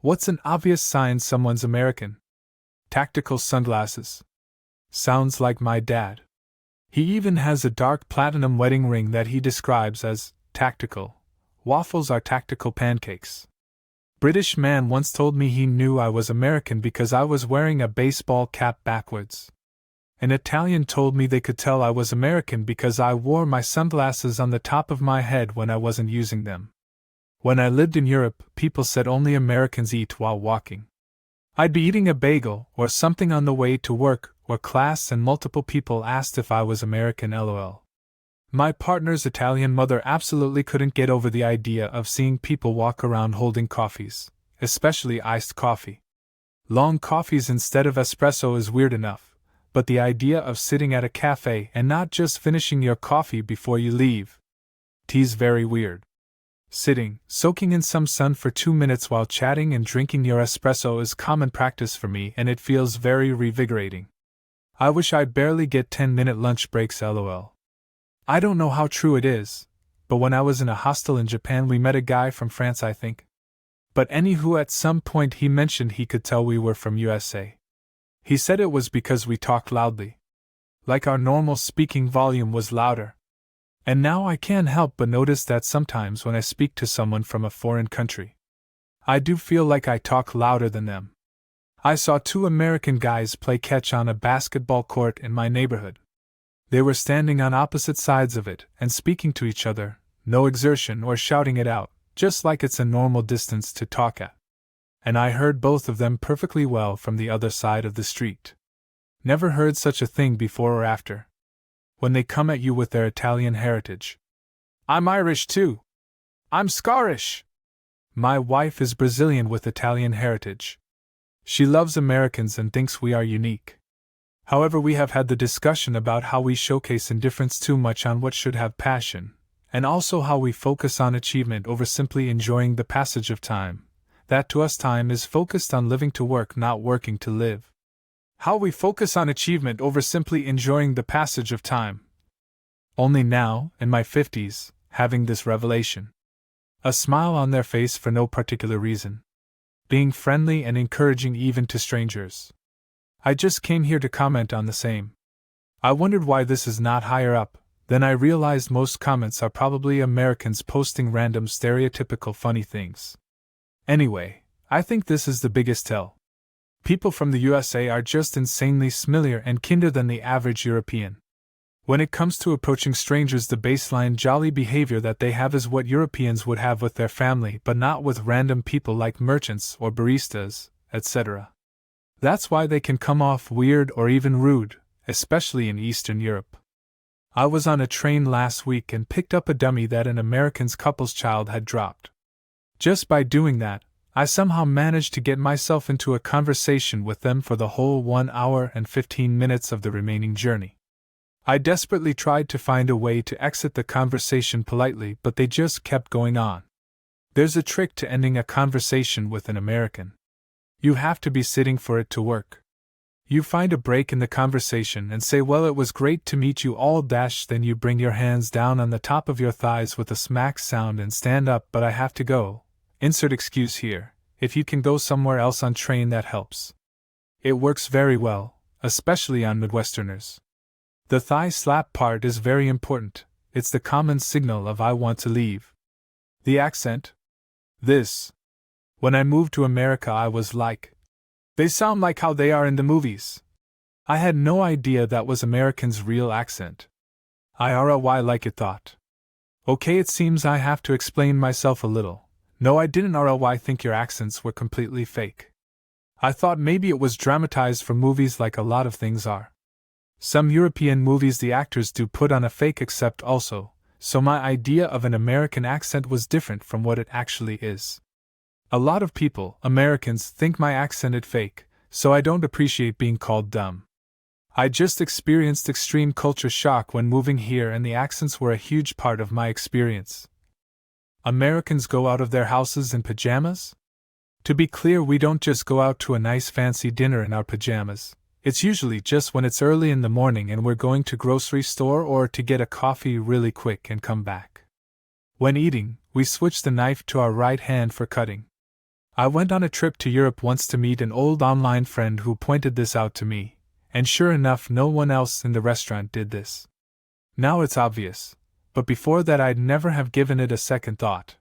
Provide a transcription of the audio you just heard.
What's an obvious sign someone's American? Tactical sunglasses. Sounds like my dad. He even has a dark platinum wedding ring that he describes as tactical. Waffles are tactical pancakes. British man once told me he knew I was American because I was wearing a baseball cap backwards. An Italian told me they could tell I was American because I wore my sunglasses on the top of my head when I wasn't using them. When I lived in Europe, people said only Americans eat while walking. I'd be eating a bagel or something on the way to work or class and multiple people asked if I was American lol. My partner's Italian mother absolutely couldn't get over the idea of seeing people walk around holding coffees, especially iced coffee. Long coffees instead of espresso is weird enough, but the idea of sitting at a cafe and not just finishing your coffee before you leave. Tea's very weird. Sitting, soaking in some sun for 2 minutes while chatting and drinking your espresso is common practice for me and it feels very revigorating. I wish I barely get 10-minute lunch breaks lol. I don't know how true it is, but when I was in a hostel in Japan we met a guy from France I think. But anywho at some point he mentioned he could tell we were from USA. He said it was because we talked loudly. Like our normal speaking volume was louder. And now I can't help but notice that sometimes when I speak to someone from a foreign country, I do feel like I talk louder than them. I saw 2 American guys play catch on a basketball court in my neighborhood. They were standing on opposite sides of it and speaking to each other, no exertion or shouting it out, just like it's a normal distance to talk at. And I heard both of them perfectly well from the other side of the street. Never heard such a thing before or after. When they come at you with their Italian heritage. I'm Irish too. I'm Scottish. My wife is Brazilian with Italian heritage. She loves Americans and thinks we are unique. However, we have had the discussion about how we showcase indifference too much on what should have passion, and also how we focus on achievement over simply enjoying the passage of time. That to us time is focused on living to work, not working to live. How we focus on achievement over simply enjoying the passage of time. Only now, in my 50s, having this revelation. A smile on their face for no particular reason. Being friendly and encouraging even to strangers. I just came here to comment on the same. I wondered why this is not higher up, then I realized most comments are probably Americans posting random stereotypical funny things. Anyway, I think this is the biggest tell. People from the USA are just insanely smiler and kinder than the average European. When it comes to approaching strangers, the baseline jolly behavior that they have is what Europeans would have with their family, but not with random people like merchants or baristas, etc. That's why they can come off weird or even rude, especially in Eastern Europe. I was on a train last week and picked up a dummy that an American couple's child had dropped. Just by doing that, I somehow managed to get myself into a conversation with them for the whole 1 hour and 15 minutes of the remaining journey. I desperately tried to find a way to exit the conversation politely, but they just kept going on. There's a trick to ending a conversation with an American. You have to be sitting for it to work. You find a break in the conversation and say, well, it was great to meet you all dash, then you bring your hands down on the top of your thighs with a smack sound and stand up, but I have to go. Insert excuse here. If you can go somewhere else on train, that helps. It works very well, especially on Midwesterners. The thigh slap part is very important. It's the common signal of I want to leave. The accent? This. When I moved to America I was like, they sound like how they are in the movies. I had no idea that was Americans' real accent. I RLY like it thought. Okay, it seems I have to explain myself a little. No, I didn't RLY think your accents were completely fake. I thought maybe it was dramatized for movies like a lot of things are. Some European movies the actors do put on a fake accent also, so my idea of an American accent was different from what it actually is. A lot of people, Americans, think my accent is fake, so I don't appreciate being called dumb. I just experienced extreme culture shock when moving here, and the accents were a huge part of my experience. Americans go out of their houses in pajamas? To be clear, we don't just go out to a nice fancy dinner in our pajamas. It's usually just when it's early in the morning and we're going to grocery store or to get a coffee really quick and come back. When eating, we switch the knife to our right hand for cutting. I went on a trip to Europe once to meet an old online friend who pointed this out to me, and sure enough, no one else in the restaurant did this. Now it's obvious, but before that I'd never have given it a second thought.